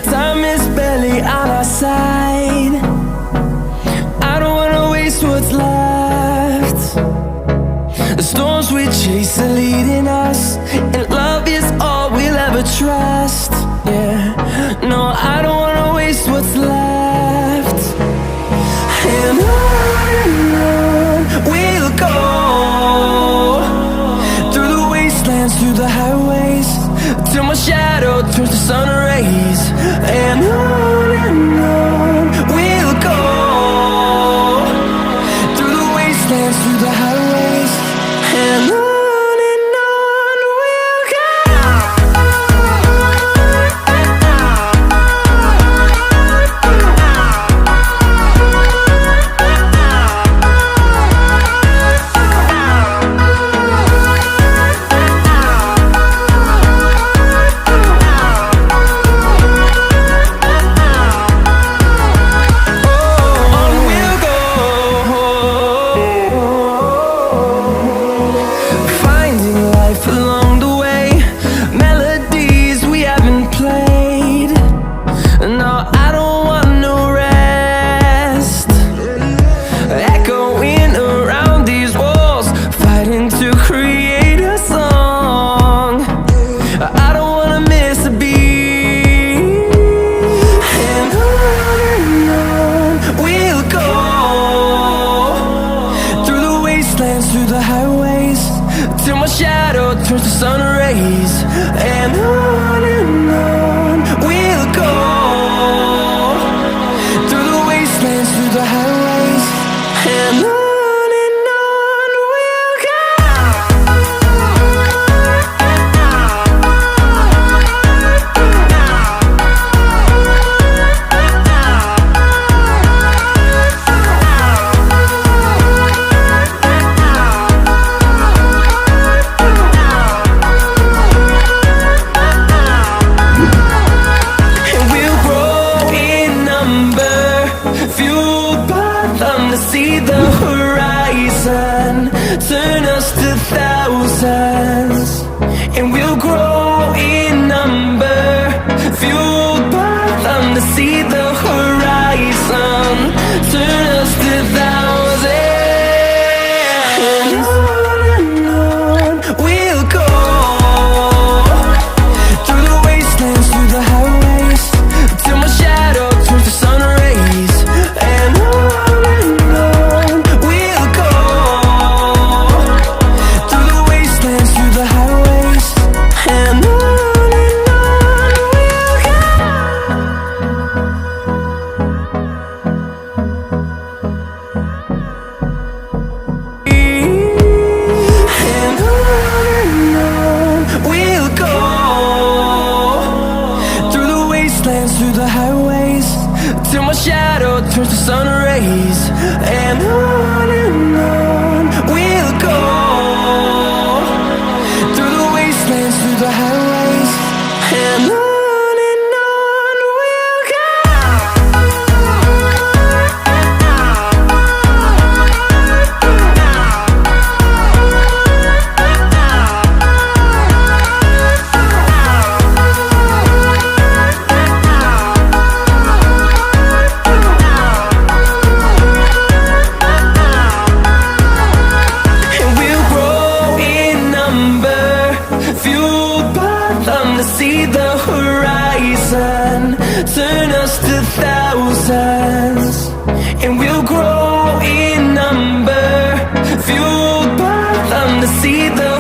Time is barely on our side. I don't wanna waste what's left. The storms we chase are leading us, and love is all we'll ever trust. Yeah, no, I don't wanna waste what's left. And on we'll go, through the wastelands, through the highways, till my shadow turns to sun rays. And on we'll go, through the wastelands, through the highways, and on we'll go. Through the highways, till my shadow turns to sun rays. And on we'll go, through the wastelands, through the highways, and on we'll go. To see the horizon turn us to thousands, and we'll grow in number, fueled by them. To see the horizon turn us to thousands, and on we'll go, through the wastelands, through the highways, till my shadow turns to sun rays. And through the highways, till my shadow turns to sun rays. And on we'll go, through the wastelands, through the highways, and on we'll go. See the horizon turn us to thousands, and we'll grow in number, fueled by them. To see the